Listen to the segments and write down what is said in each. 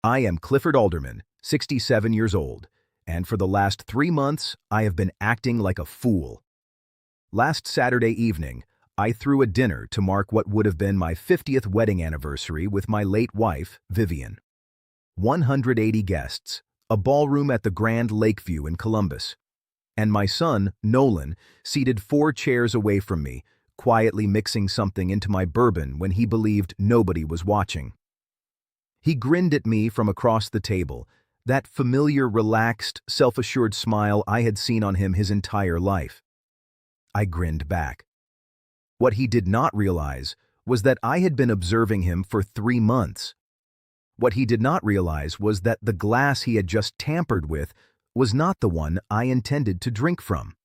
I am Clifford Alderman, 67 years old, and for the last 3 months, I have been acting like a fool. Last Saturday evening, I threw a dinner to mark what would have been my 50th wedding anniversary with my late wife, Vivian. 180 guests, a ballroom at the Grand Lakeview in Columbus, and my son, Nolan, seated 4 chairs away from me, quietly mixing something into my bourbon when he believed nobody was watching. He grinned at me from across the table, that familiar, relaxed, self-assured smile I had seen on him his entire life. I grinned back. What he did not realize was that I had been observing him for 3 months. What he did not realize was that the glass he had just tampered with was not the one I intended to drink from.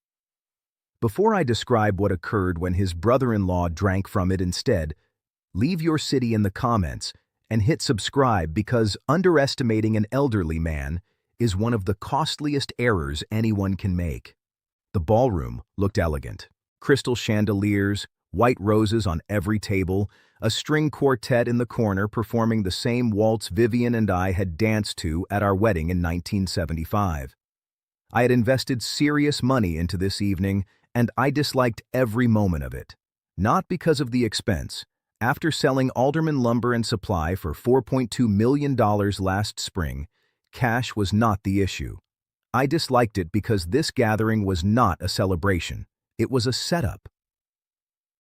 Before I describe what occurred when his brother-in-law drank from it instead, leave your city in the comments and hit subscribe, because underestimating an elderly man is one of the costliest errors anyone can make. The ballroom looked elegant. Crystal chandeliers, white roses on every table, a string quartet in the corner performing the same waltz Vivian and I had danced to at our wedding in 1975. I had invested serious money into this evening, and I disliked every moment of it. Not because of the expense. After selling Alderman Lumber and Supply for $4.2 million last spring, cash was not the issue. I disliked it because this gathering was not a celebration. It was a setup.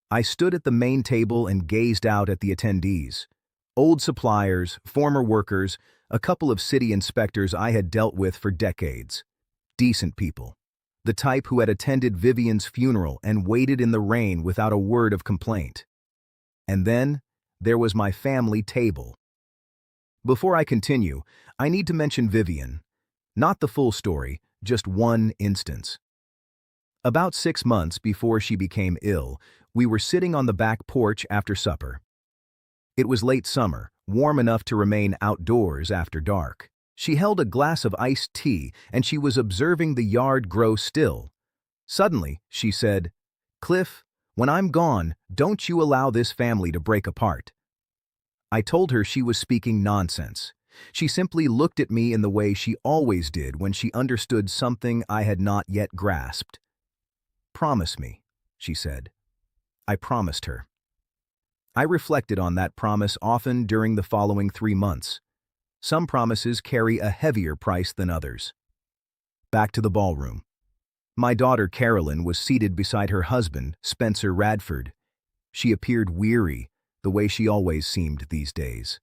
I stood at the main table and gazed out at the attendees. Old suppliers, former workers, a couple of city inspectors I had dealt with for decades. Decent people. The type who had attended Vivian's funeral and waited in the rain without a word of complaint. And then, there was my family table. Before I continue, I need to mention Vivian. Not the full story, just one instance. About 6 months before she became ill, we were sitting on the back porch after supper. It was late summer, warm enough to remain outdoors after dark. She held a glass of iced tea and she was observing the yard grow still. Suddenly, she said, "Cliff, when I'm gone, don't you allow this family to break apart." I told her she was speaking nonsense. She simply looked at me in the way she always did when she understood something I had not yet grasped. "Promise me," she said. I promised her. I reflected on that promise often during the following 3 months. Some promises carry a heavier price than others. Back to the ballroom. My daughter Carolyn was seated beside her husband, Spencer Radford. She appeared weary, the way she always seemed these days.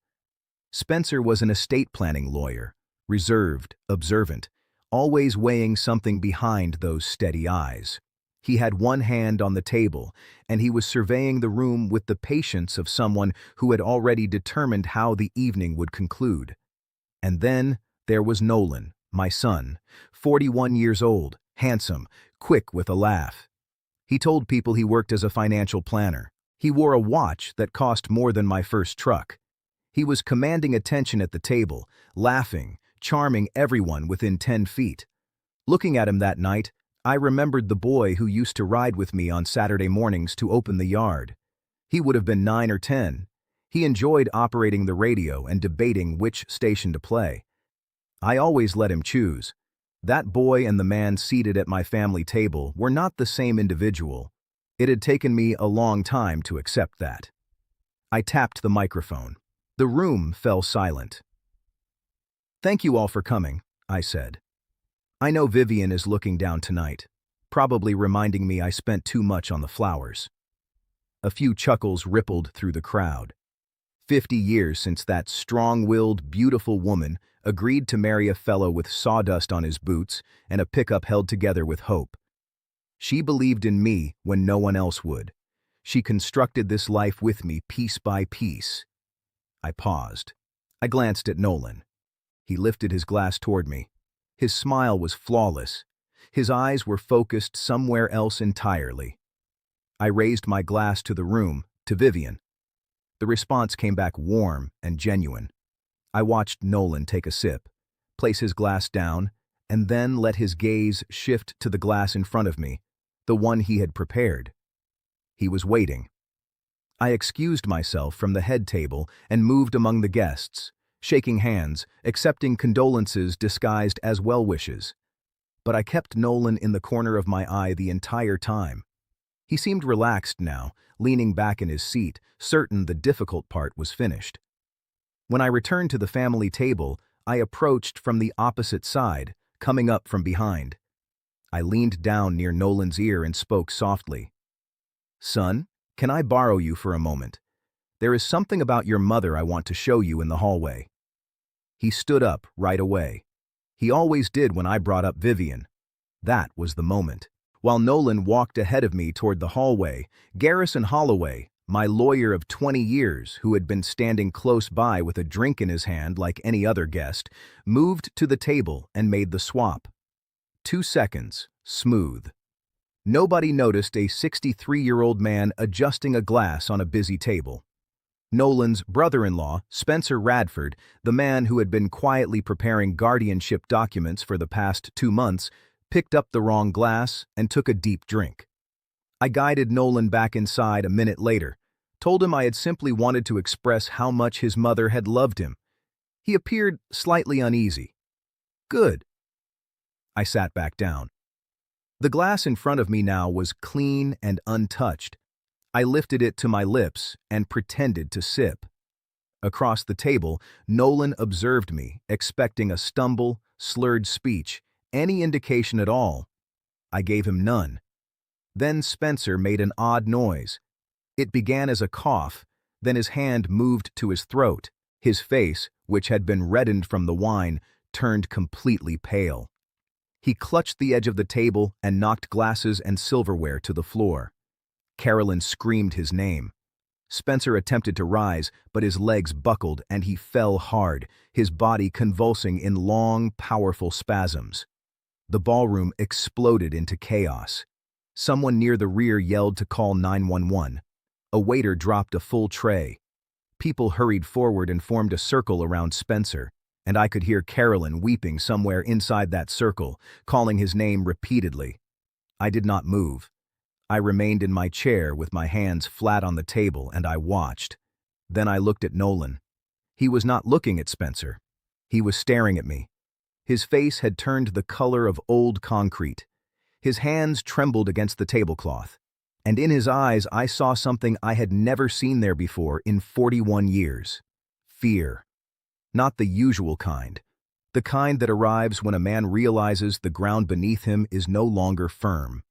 Spencer was an estate planning lawyer, reserved, observant, always weighing something behind those steady eyes. He had one hand on the table, and he was surveying the room with the patience of someone who had already determined how the evening would conclude. And then there was Nolan, my son, 41 years old, handsome, quick with a laugh. He told people he worked as a financial planner. He wore a watch that cost more than my first truck. He was commanding attention at the table, laughing, charming everyone within 10 feet. Looking at him that night, I remembered the boy who used to ride with me on Saturday mornings to open the yard. He would have been 9 or 10. He enjoyed operating the radio and debating which station to play. I always let him choose. That boy and the man seated at my family table were not the same individual. It had taken me a long time to accept that. I tapped the microphone. The room fell silent. "Thank you all for coming," I said. "I know Vivian is looking down tonight, probably reminding me I spent too much on the flowers." A few chuckles rippled through the crowd. 50 years since that strong-willed, beautiful woman agreed to marry a fellow with sawdust on his boots and a pickup held together with hope. She believed in me when no one else would. She constructed this life with me piece by piece. I paused. I glanced at Nolan. He lifted his glass toward me. His smile was flawless. His eyes were focused somewhere else entirely. I raised my glass to the room, to Vivian. The response came back warm and genuine. I watched Nolan take a sip, place his glass down, and then let his gaze shift to the glass in front of me, the one he had prepared. He was waiting. I excused myself from the head table and moved among the guests, shaking hands, accepting condolences disguised as well-wishes. But I kept Nolan in the corner of my eye the entire time. He seemed relaxed now, leaning back in his seat, certain the difficult part was finished. When I returned to the family table, I approached from the opposite side, coming up from behind. I leaned down near Nolan's ear and spoke softly. "Son, can I borrow you for a moment? There is something about your mother I want to show you in the hallway." He stood up right away. He always did when I brought up Vivian. That was the moment. While Nolan walked ahead of me toward the hallway, Garrison Holloway, my lawyer of 20 years who had been standing close by with a drink in his hand like any other guest, moved to the table and made the swap. 2 seconds, smooth. Nobody noticed a 63-year-old man adjusting a glass on a busy table. Nolan's brother-in-law, Spencer Radford, the man who had been quietly preparing guardianship documents for the past 2 months, picked up the wrong glass and took a deep drink. I guided Nolan back inside a minute later, told him I had simply wanted to express how much his mother had loved him. He appeared slightly uneasy. "Good." I sat back down. The glass in front of me now was clean and untouched. I lifted it to my lips and pretended to sip. Across the table, Nolan observed me, expecting a stumble, slurred speech, any indication at all. I gave him none. Then Spencer made an odd noise. It began as a cough, then his hand moved to his throat. His face, which had been reddened from the wine, turned completely pale. He clutched the edge of the table and knocked glasses and silverware to the floor. Carolyn screamed his name. Spencer attempted to rise, but his legs buckled and he fell hard, his body convulsing in long, powerful spasms. The ballroom exploded into chaos. Someone near the rear yelled to call 911. A waiter dropped a full tray. People hurried forward and formed a circle around Spencer, and I could hear Carolyn weeping somewhere inside that circle, calling his name repeatedly. I did not move. I remained in my chair with my hands flat on the table and I watched. Then I looked at Nolan. He was not looking at Spencer. He was staring at me. His face had turned the color of old concrete. His hands trembled against the tablecloth. And in his eyes I saw something I had never seen there before in 41 years. Fear. Not the usual kind. The kind that arrives when a man realizes the ground beneath him is no longer firm.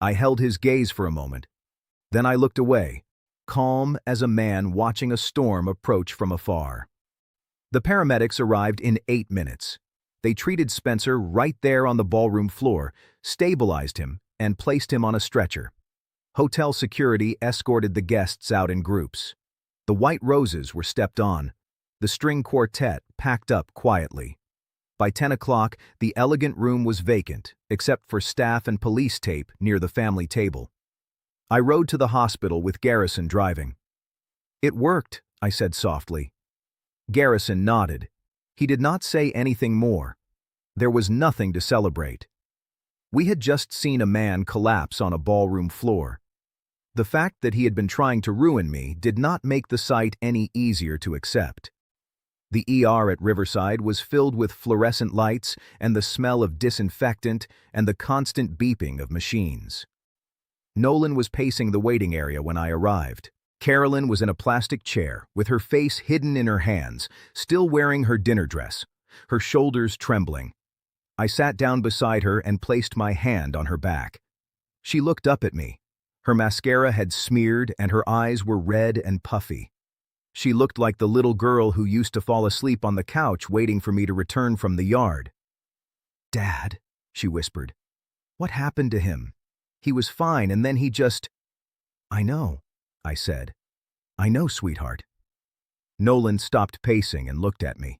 I held his gaze for a moment. Then I looked away, calm as a man watching a storm approach from afar. The paramedics arrived in 8 minutes. They treated Spencer right there on the ballroom floor, stabilized him, and placed him on a stretcher. Hotel security escorted the guests out in groups. The white roses were stepped on. The string quartet packed up quietly. By 10 o'clock, the elegant room was vacant, except for staff and police tape near the family table. I rode to the hospital with Garrison driving. "It worked," I said softly. Garrison nodded. He did not say anything more. There was nothing to celebrate. We had just seen a man collapse on a ballroom floor. The fact that he had been trying to ruin me did not make the sight any easier to accept. The ER at Riverside was filled with fluorescent lights and the smell of disinfectant and the constant beeping of machines. Nolan was pacing the waiting area when I arrived. Carolyn was in a plastic chair, with her face hidden in her hands, still wearing her dinner dress, her shoulders trembling. I sat down beside her and placed my hand on her back. She looked up at me. Her mascara had smeared and her eyes were red and puffy. She looked like the little girl who used to fall asleep on the couch waiting for me to return from the yard. "Dad," she whispered. "What happened to him? He was fine and then he just—" "I know," I said. "I know, sweetheart." Nolan stopped pacing and looked at me.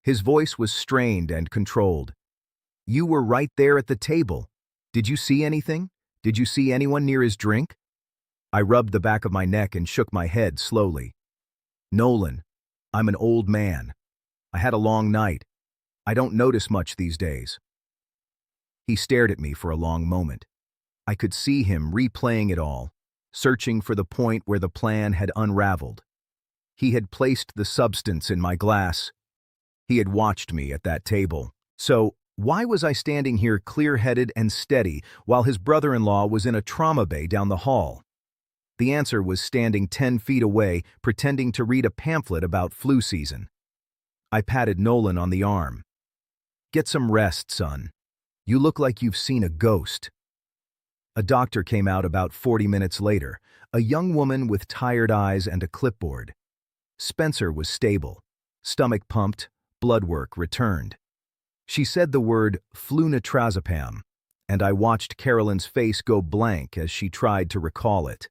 His voice was strained and controlled. "You were right there at the table. Did you see anything? Did you see anyone near his drink?" I rubbed the back of my neck and shook my head slowly. "Nolan, I'm an old man. I had a long night. I don't notice much these days." He stared at me for a long moment. I could see him replaying it all, searching for the point where the plan had unraveled. He had placed the substance in my glass, He had watched me at that table. So, why was I standing here clear-headed and steady while his brother-in-law was in a trauma bay down the hall? The answer was standing 10 feet away, pretending to read a pamphlet about flu season. I patted Nolan on the arm. "Get some rest, son. You look like you've seen a ghost." A doctor came out about 40 minutes later, a young woman with tired eyes and a clipboard. Spencer was stable. Stomach pumped, blood work returned. She said the word flunitrazepam, and I watched Carolyn's face go blank as she tried to recall it.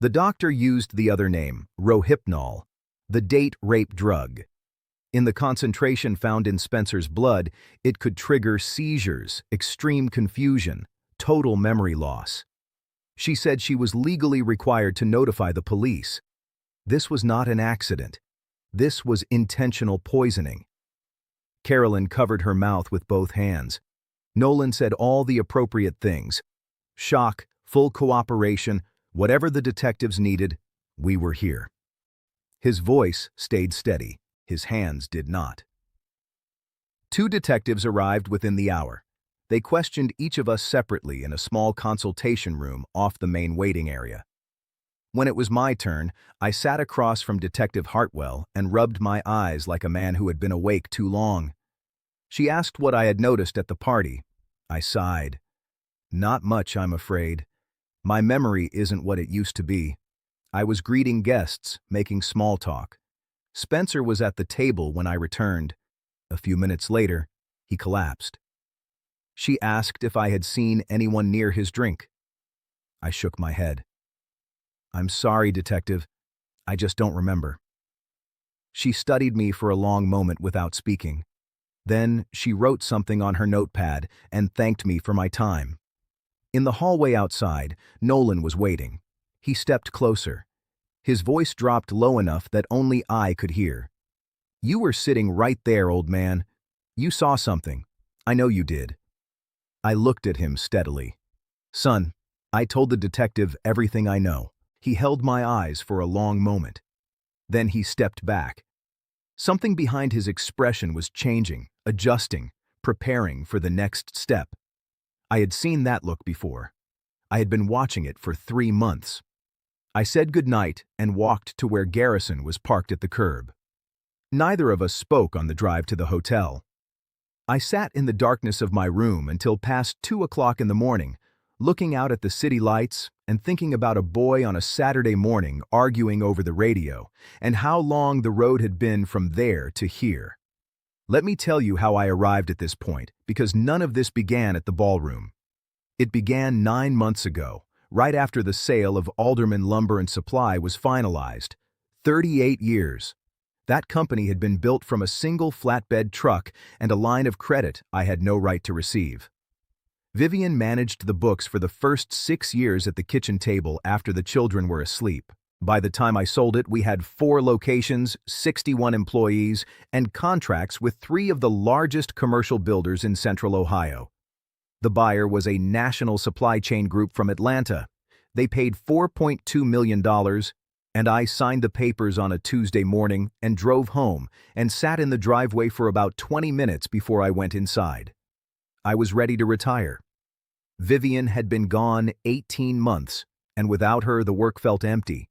The doctor used the other name, Rohypnol, the date rape drug. In the concentration found in Spencer's blood, it could trigger seizures, extreme confusion, total memory loss. She said she was legally required to notify the police. This was not an accident. This was intentional poisoning. Carolyn covered her mouth with both hands. Nolan said all the appropriate things. Shock, full cooperation, whatever the detectives needed, we were here. His voice stayed steady. His hands did not. 2 detectives arrived within the hour. They questioned each of us separately in a small consultation room off the main waiting area. When it was my turn, I sat across from Detective Hartwell and rubbed my eyes like a man who had been awake too long. She asked what I had noticed at the party. I sighed. "Not much, I'm afraid. My memory isn't what it used to be. I was greeting guests, making small talk. Spencer was at the table when I returned. A few minutes later, he collapsed." She asked if I had seen anyone near his drink. I shook my head. "I'm sorry, Detective. I just don't remember." She studied me for a long moment without speaking. Then she wrote something on her notepad and thanked me for my time. In the hallway outside, Nolan was waiting. He stepped closer. His voice dropped low enough that only I could hear. "You were sitting right there, old man. You saw something. I know you did." I looked at him steadily. "Son, I told the detective everything I know." He held my eyes for a long moment. Then he stepped back. Something behind his expression was changing, adjusting, preparing for the next step. I had seen that look before. I had been watching it for 3 months. I said goodnight and walked to where Garrison was parked at the curb. Neither of us spoke on the drive to the hotel. I sat in the darkness of my room until past 2 o'clock in the morning, looking out at the city lights and thinking about a boy on a Saturday morning arguing over the radio and how long the road had been from there to here. Let me tell you how I arrived at this point, because none of this began at the ballroom. It began 9 months ago, right after the sale of Alderman Lumber and Supply was finalized. 38 years. That company had been built from a single flatbed truck and a line of credit I had no right to receive. Vivian managed the books for the first 6 years at the kitchen table after the children were asleep. By the time I sold it, we had 4 locations, 61 employees, and contracts with 3 of the largest commercial builders in Central Ohio. The buyer was a national supply chain group from Atlanta. They paid $4.2 million, and I signed the papers on a Tuesday morning and drove home and sat in the driveway for about 20 minutes before I went inside. I was ready to retire. Vivian had been gone 18 months, and without her the work felt empty.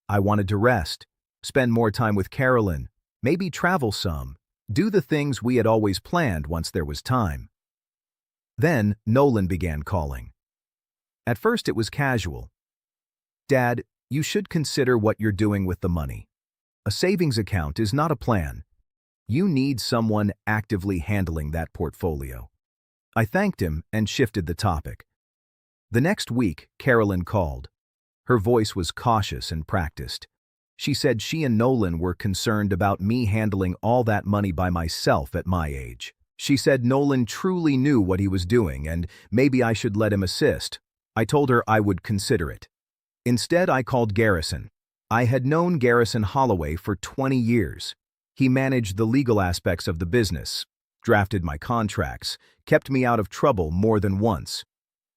I wanted to rest, spend more time with Carolyn, maybe travel some, do the things we had always planned once there was time. Then Nolan began calling. At first it was casual. "Dad, you should consider what you're doing with the money. A savings account is not a plan. You need someone actively handling that portfolio." I thanked him and shifted the topic. The next week, Carolyn called. Her voice was cautious and practiced. She said she and Nolan were concerned about me handling all that money by myself at my age. She said Nolan truly knew what he was doing and maybe I should let him assist. I told her I would consider it. Instead, I called Garrison. I had known Garrison Holloway for 20 years. He managed the legal aspects of the business, drafted my contracts, kept me out of trouble more than once.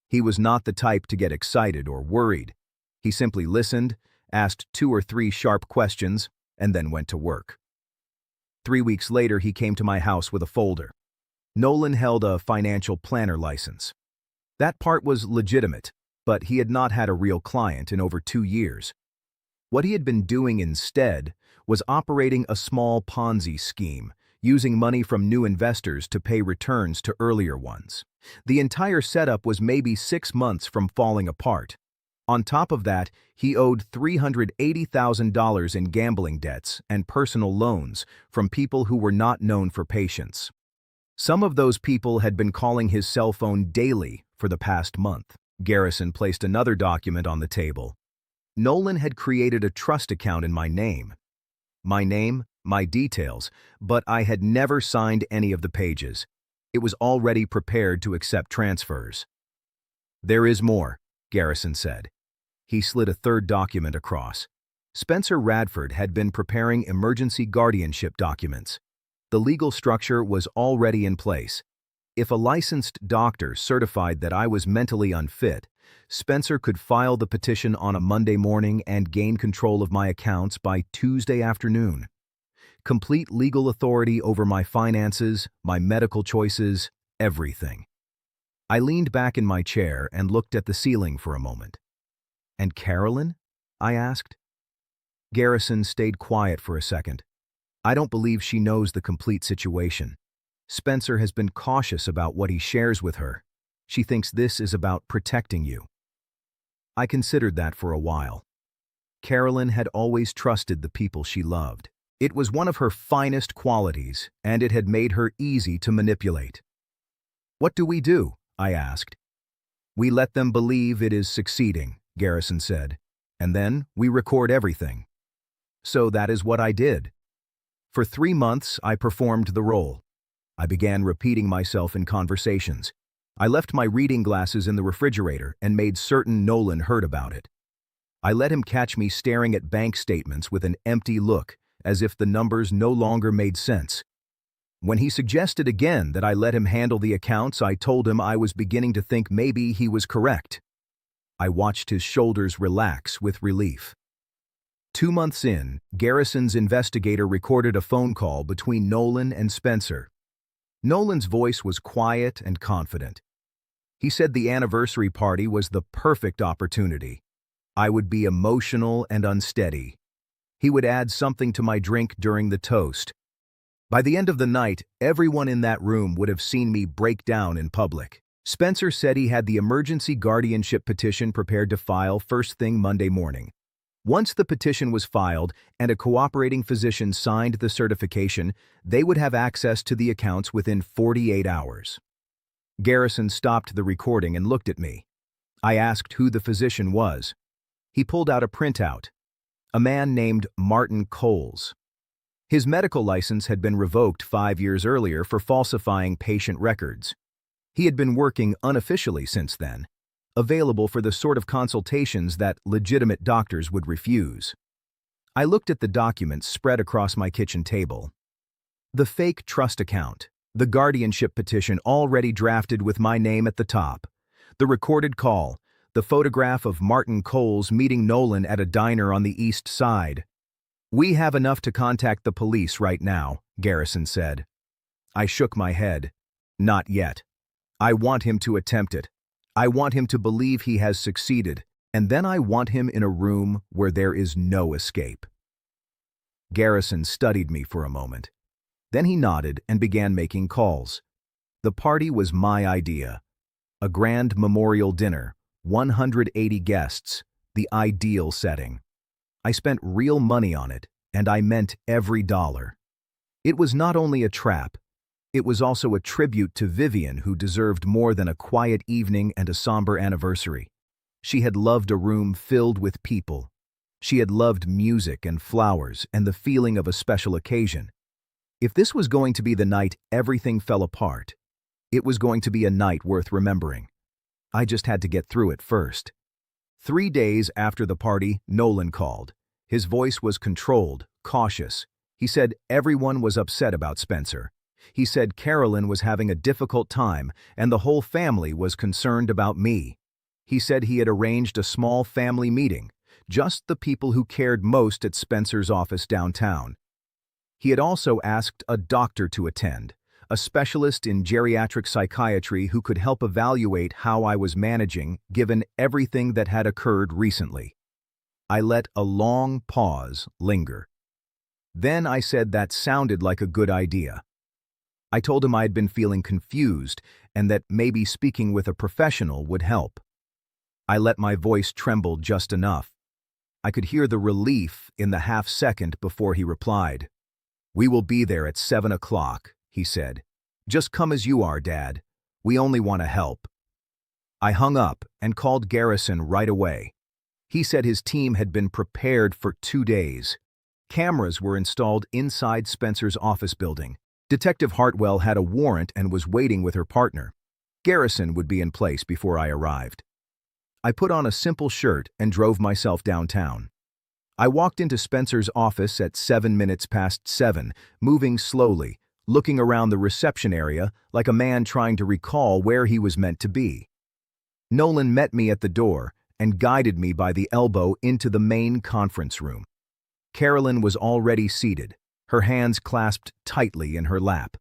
He was not the type to get excited or worried. He simply listened, asked 2 or 3 sharp questions, and then went to work. 3 weeks later, he came to my house with a folder. Nolan held a financial planner license. That part was legitimate, but he had not had a real client in over 2 years. What he had been doing instead was operating a small Ponzi scheme, using money from new investors to pay returns to earlier ones. The entire setup was maybe 6 months from falling apart. On top of that, he owed $380,000 in gambling debts and personal loans from people who were not known for patience. Some of those people had been calling his cell phone daily for the past month. Garrison placed another document on the table. Nolan had created a trust account in my name, my details, but I had never signed any of the pages. It was already prepared to accept transfers. "There is more," Garrison said. He slid a third document across. Spencer Radford had been preparing emergency guardianship documents. The legal structure was already in place. If a licensed doctor certified that I was mentally unfit, Spencer could file the petition on a Monday morning and gain control of my accounts by Tuesday afternoon. Complete legal authority over my finances, my medical choices, everything. I leaned back in my chair and looked at the ceiling for a moment. "And Carolyn?" I asked. Garrison stayed quiet for a second. "I don't believe she knows the complete situation. Spencer has been cautious about what he shares with her. She thinks this is about protecting you." I considered that for a while. Carolyn had always trusted the people she loved. It was one of her finest qualities, and it had made her easy to manipulate. "What do we do?" I asked. "We let them believe it is succeeding," Garrison said, "and then we record everything." So that is what I did. For 3 months, I performed the role. I began repeating myself in conversations. I left my reading glasses in the refrigerator and made certain Nolan heard about it. I let him catch me staring at bank statements with an empty look, as if the numbers no longer made sense. When he suggested again that I let him handle the accounts, I told him I was beginning to think maybe he was correct. I watched his shoulders relax with relief. 2 months in, Garrison's investigator recorded a phone call between Nolan and Spencer. Nolan's voice was quiet and confident. He said the anniversary party was the perfect opportunity. I would be emotional and unsteady. He would add something to my drink during the toast. By the end of the night, everyone in that room would have seen me break down in public. Spencer said he had the emergency guardianship petition prepared to file first thing Monday morning. Once the petition was filed and a cooperating physician signed the certification, they would have access to the accounts within 48 hours. Garrison stopped the recording and looked at me. I asked who the physician was. He pulled out a printout. A man named Martin Coles. His medical license had been revoked 5 years earlier for falsifying patient records. He had been working unofficially since then, available for the sort of consultations that legitimate doctors would refuse. I looked at the documents spread across my kitchen table. The fake trust account, the guardianship petition already drafted with my name at the top, the recorded call, the photograph of Martin Coles meeting Nolan at a diner on the East Side. "We have enough to contact the police right now," Garrison said. I shook my head. "Not yet. I want him to attempt it. I want him to believe he has succeeded, and then I want him in a room where there is no escape." Garrison studied me for a moment. Then he nodded and began making calls. The party was my idea. A grand memorial dinner, 180 guests, the ideal setting. I spent real money on it, and I meant every dollar. It was not only a trap, it was also a tribute to Vivian, who deserved more than a quiet evening and a somber anniversary. She had loved a room filled with people. She had loved music and flowers and the feeling of a special occasion. If this was going to be the night everything fell apart, it was going to be a night worth remembering. I just had to get through it first. 3 days after the party, Nolan called. His voice was controlled, cautious. He said everyone was upset about Spencer. He said Carolyn was having a difficult time and the whole family was concerned about me. He said he had arranged a small family meeting, just the people who cared most at Spencer's office downtown. He had also asked a doctor to attend, a specialist in geriatric psychiatry who could help evaluate how I was managing given everything that had occurred recently. I let a long pause linger. Then I said that sounded like a good idea. I told him I had been feeling confused and that maybe speaking with a professional would help. I let my voice tremble just enough. I could hear the relief in the half-second before he replied. "We will be there at 7 o'clock, he said. "Just come as you are, Dad. We only want to help." I hung up and called Garrison right away. He said his team had been prepared for 2 days. Cameras were installed inside Spencer's office building. Detective Hartwell had a warrant and was waiting with her partner. Garrison would be in place before I arrived. I put on a simple shirt and drove myself downtown. I walked into Spencer's office at 7 minutes past 7, moving slowly, looking around the reception area like a man trying to recall where he was meant to be. Nolan met me at the door and guided me by the elbow into the main conference room. Carolyn was already seated, her hands clasped tightly in her lap.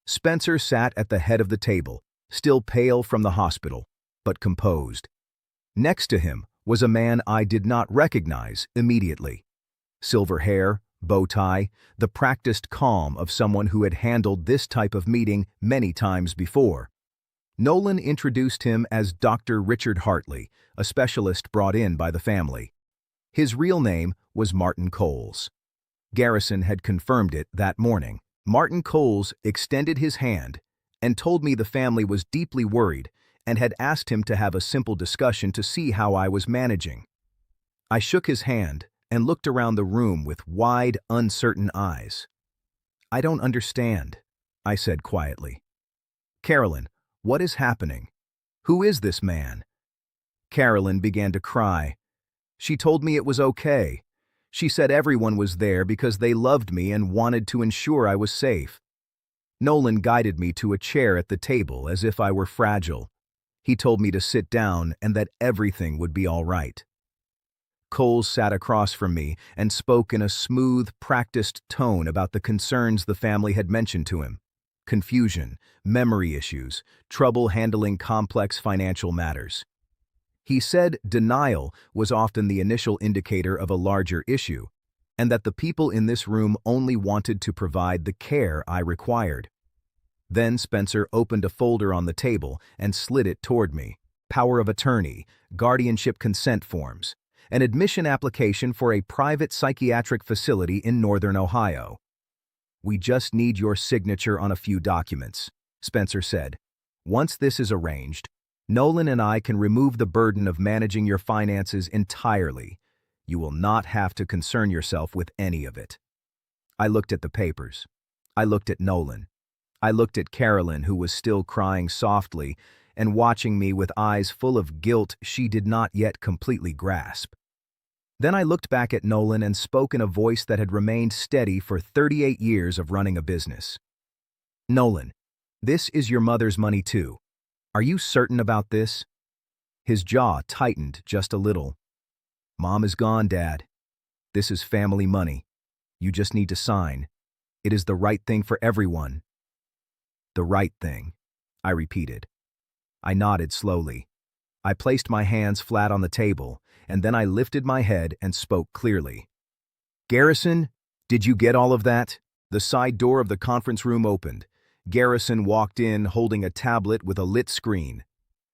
Spencer sat at the head of the table, still pale from the hospital, but composed. Next to him was a man I did not recognize immediately. Silver hair, bow tie, the practiced calm of someone who had handled this type of meeting many times before. Nolan introduced him as Dr. Richard Hartley, a specialist brought in by the family. His real name was Martin Coles. Garrison had confirmed it that morning. Martin Coles extended his hand and told me the family was deeply worried and had asked him to have a simple discussion to see how I was managing. I shook his hand and looked around the room with wide, uncertain eyes. "I don't understand," I said quietly. "Carolyn, what is happening? Who is this man?" Carolyn began to cry. She told me it was okay. She said everyone was there because they loved me and wanted to ensure I was safe. Nolan guided me to a chair at the table as if I were fragile. He told me to sit down and that everything would be all right. Coles sat across from me and spoke in a smooth, practiced tone about the concerns the family had mentioned to him. Confusion, memory issues, trouble handling complex financial matters. He said denial was often the initial indicator of a larger issue, and that the people in this room only wanted to provide the care I required. Then Spencer opened a folder on the table and slid it toward me. Power of attorney, guardianship consent forms, an admission application for a private psychiatric facility in northern Ohio. "We just need your signature on a few documents," Spencer said. "Once this is arranged, Nolan and I can remove the burden of managing your finances entirely. You will not have to concern yourself with any of it." I looked at the papers. I looked at Nolan. I looked at Carolyn, who was still crying softly and watching me with eyes full of guilt she did not yet completely grasp. Then I looked back at Nolan and spoke in a voice that had remained steady for 38 years of running a business. "Nolan, this is your mother's money too. Are you certain about this?" His jaw tightened just a little. "Mom is gone, Dad. This is family money. You just need to sign. It is the right thing for everyone." "The right thing," I repeated. I nodded slowly. I placed my hands flat on the table, and then I lifted my head and spoke clearly. "Garrison, did you get all of that?" The side door of the conference room opened. Garrison walked in holding a tablet with a lit screen.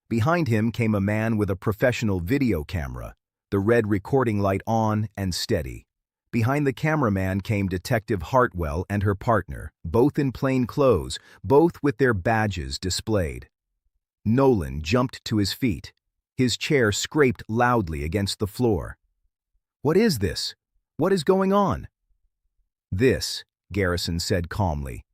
Behind him came a man with a professional video camera, the red recording light on and steady. Behind the cameraman came Detective Hartwell and her partner, both in plain clothes, both with their badges displayed. Nolan jumped to his feet. His chair scraped loudly against the floor. "What is this? What is going on?" "This," Garrison said calmly,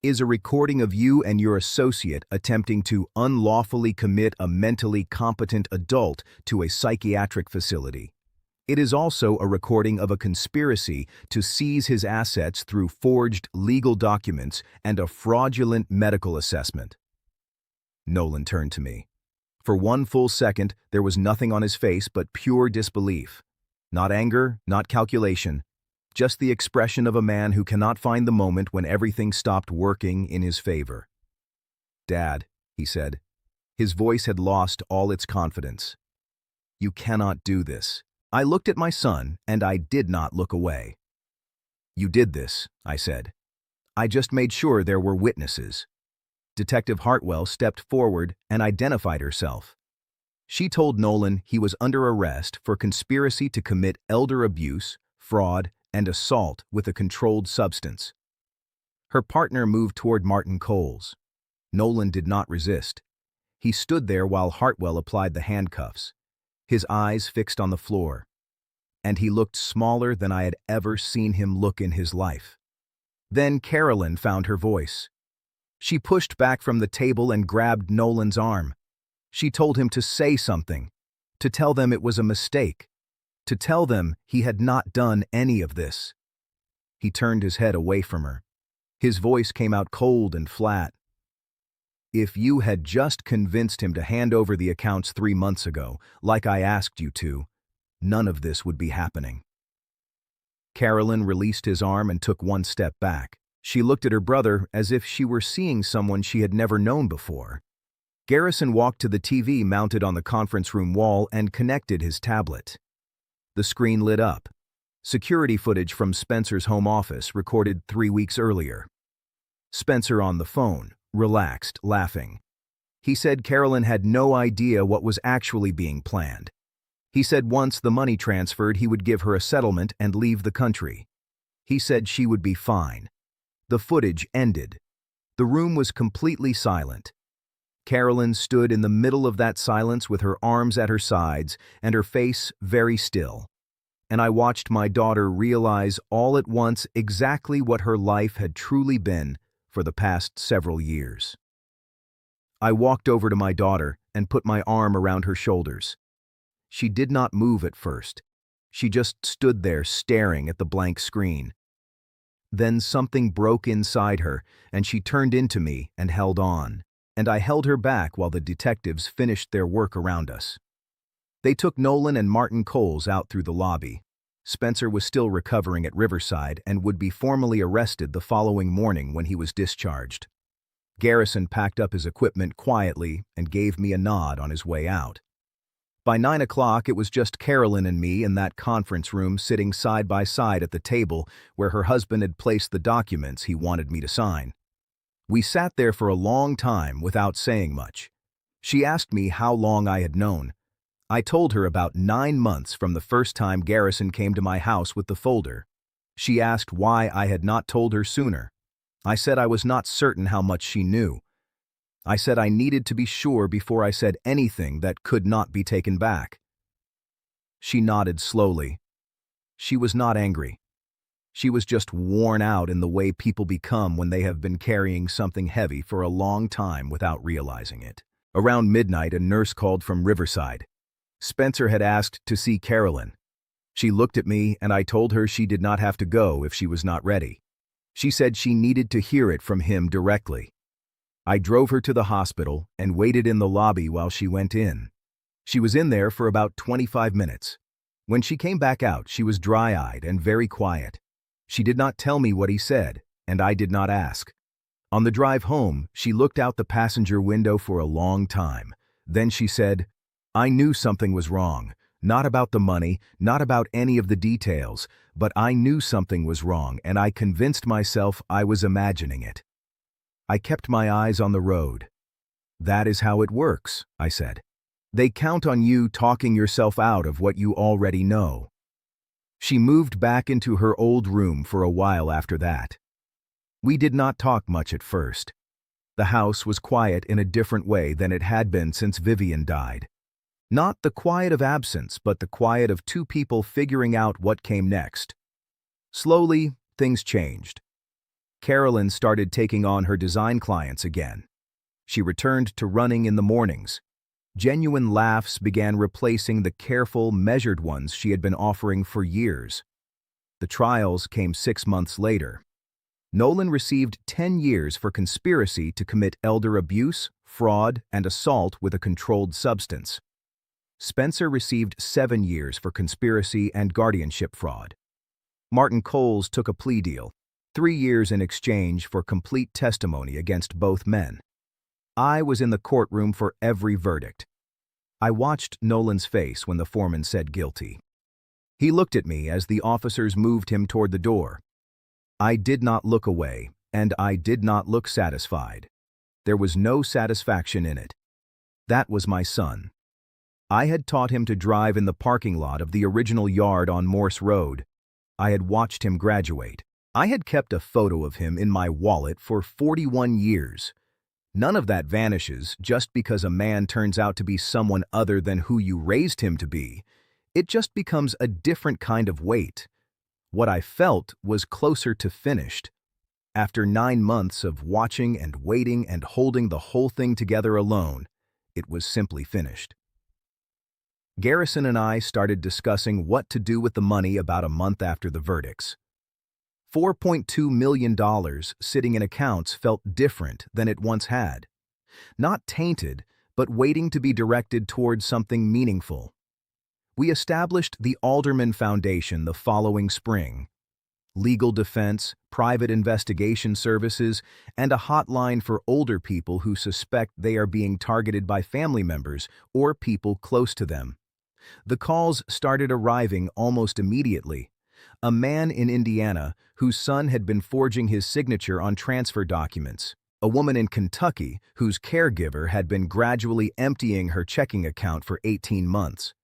"is a recording of you and your associate attempting to unlawfully commit a mentally competent adult to a psychiatric facility. It is also a recording of a conspiracy to seize his assets through forged legal documents and a fraudulent medical assessment." Nolan turned to me. For one full second, there was nothing on his face but pure disbelief. Not anger, not calculation, just the expression of a man who cannot find the moment when everything stopped working in his favor. "Dad," he said. His voice had lost all its confidence. "You cannot do this." I looked at my son, and I did not look away. "You did this," I said. "I just made sure there were witnesses." Detective Hartwell stepped forward and identified herself. She told Nolan he was under arrest for conspiracy to commit elder abuse, fraud, and assault with a controlled substance. Her partner moved toward Martin Coles. Nolan did not resist. He stood there while Hartwell applied the handcuffs, his eyes fixed on the floor, and he looked smaller than I had ever seen him look in his life. Then Carolyn found her voice. She pushed back from the table and grabbed Nolan's arm. She told him to say something, to tell them it was a mistake, to tell them he had not done any of this. He turned his head away from her. His voice came out cold and flat. "If you had just convinced him to hand over the accounts 3 months ago, like I asked you to, none of this would be happening." Carolyn released his arm and took one step back. She looked at her brother as if she were seeing someone she had never known before. Garrison walked to the TV mounted on the conference room wall and connected his tablet. The screen lit up. Security footage from Spencer's home office recorded 3 weeks earlier. Spencer on the phone, relaxed, laughing. He said Carolyn had no idea what was actually being planned. He said once the money transferred, he would give her a settlement and leave the country. He said she would be fine. The footage ended. The room was completely silent. Carolyn stood in the middle of that silence with her arms at her sides and her face very still. And I watched my daughter realize all at once exactly what her life had truly been for the past several years. I walked over to my daughter and put my arm around her shoulders. She did not move at first. She just stood there staring at the blank screen. Then something broke inside her, and she turned into me and held on, and I held her back while the detectives finished their work around us. They took Nolan and Martin Coles out through the lobby. Spencer was still recovering at Riverside and would be formally arrested the following morning when he was discharged. Garrison packed up his equipment quietly and gave me a nod on his way out. By 9 o'clock, it was just Carolyn and me in that conference room sitting side by side at the table where her husband had placed the documents he wanted me to sign. We sat there for a long time without saying much. She asked me how long I had known. I told her about 9 months from the first time Garrison came to my house with the folder. She asked why I had not told her sooner. I said I was not certain how much she knew. I said I needed to be sure before I said anything that could not be taken back. She nodded slowly. She was not angry. She was just worn out in the way people become when they have been carrying something heavy for a long time without realizing it. Around midnight, a nurse called from Riverside. Spencer had asked to see Carolyn. She looked at me and I told her she did not have to go if she was not ready. She said she needed to hear it from him directly. I drove her to the hospital and waited in the lobby while she went in. She was in there for about 25 minutes. When she came back out, she was dry-eyed and very quiet. She did not tell me what he said, and I did not ask. On the drive home, she looked out the passenger window for a long time. Then she said, "I knew something was wrong. Not about the money, not about any of the details, but I knew something was wrong, and I convinced myself I was imagining it." I kept my eyes on the road. "That is how it works," I said. "They count on you talking yourself out of what you already know." She moved back into her old room for a while after that. We did not talk much at first. The house was quiet in a different way than it had been since Vivian died. Not the quiet of absence, but the quiet of two people figuring out what came next. Slowly, things changed. Carolyn started taking on her design clients again. She returned to running in the mornings. Genuine laughs began replacing the careful, measured ones she had been offering for years. The trials came 6 months later. Nolan received 10 years for conspiracy to commit elder abuse, fraud, and assault with a controlled substance. Spencer received 7 years for conspiracy and guardianship fraud. Martin Coles took a plea deal, 3 years in exchange for complete testimony against both men. I was in the courtroom for every verdict. I watched Nolan's face when the foreman said guilty. He looked at me as the officers moved him toward the door. I did not look away, and I did not look satisfied. There was no satisfaction in it. That was my son. I had taught him to drive in the parking lot of the original yard on Morse Road. I had watched him graduate. I had kept a photo of him in my wallet for 41 years. None of that vanishes just because a man turns out to be someone other than who you raised him to be. It just becomes a different kind of weight. What I felt was closer to finished. After 9 months of watching and waiting and holding the whole thing together alone, it was simply finished. Garrison and I started discussing what to do with the money about a month after the verdicts. $4.2 million sitting in accounts felt different than it once had. Not tainted, but waiting to be directed towards something meaningful. We established the Alderman Foundation the following spring. Legal defense, private investigation services, and a hotline for older people who suspect they are being targeted by family members or people close to them. The calls started arriving almost immediately. A man in Indiana whose son had been forging his signature on transfer documents. A woman in Kentucky whose caregiver had been gradually emptying her checking account for 18 months.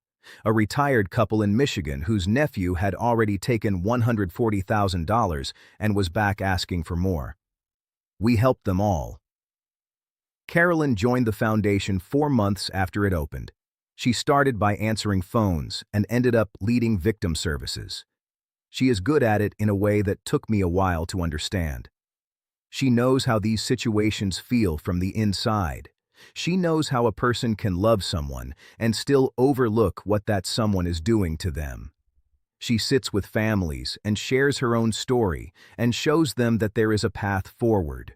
A retired couple in Michigan whose nephew had already taken $140,000 and was back asking for more. We helped them all. Carolyn joined the foundation 4 months after it opened. She started by answering phones and ended up leading victim services. She is good at it in a way that took me a while to understand. She knows how these situations feel from the inside. She knows how a person can love someone and still overlook what that someone is doing to them. She sits with families and shares her own story and shows them that there is a path forward.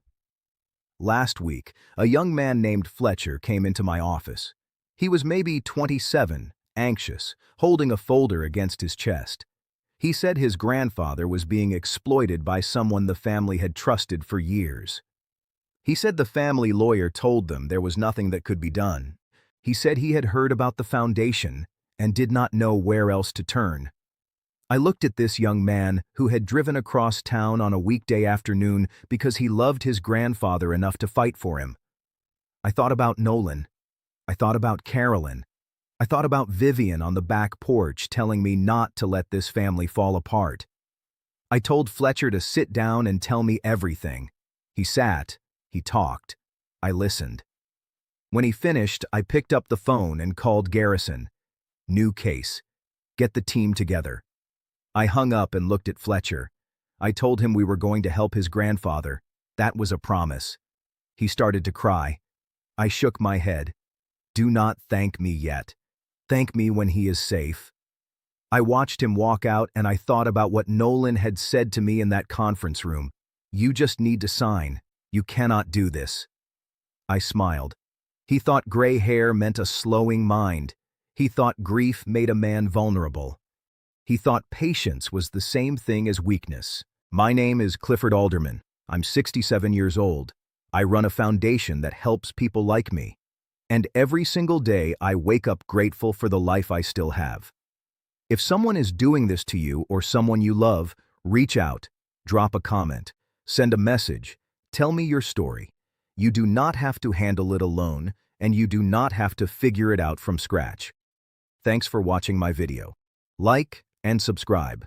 Last week, a young man named Fletcher came into my office. He was maybe 27, anxious, holding a folder against his chest. He said his grandfather was being exploited by someone the family had trusted for years. He said the family lawyer told them there was nothing that could be done. He said he had heard about the foundation and did not know where else to turn. I looked at this young man who had driven across town on a weekday afternoon because he loved his grandfather enough to fight for him. I thought about Nolan. I thought about Carolyn. I thought about Vivian on the back porch telling me not to let this family fall apart. I told Fletcher to sit down and tell me everything. He sat, he talked, I listened. When he finished, I picked up the phone and called Garrison. New case. Get the team together. I hung up and looked at Fletcher. I told him we were going to help his grandfather. That was a promise. He started to cry. I shook my head. Do not thank me yet. Thank me when he is safe. I watched him walk out and I thought about what Nolan had said to me in that conference room. You just need to sign. You cannot do this. I smiled. He thought gray hair meant a slowing mind. He thought grief made a man vulnerable. He thought patience was the same thing as weakness. My name is Clifford Alderman. I'm 67 years old. I run a foundation that helps people like me. And every single day I wake up grateful for the life I still have. If someone is doing this to you or someone you love, reach out, drop a comment, send a message, tell me your story. You do not have to handle it alone, and you do not have to figure it out from scratch. Thanks for watching my video. Like and subscribe.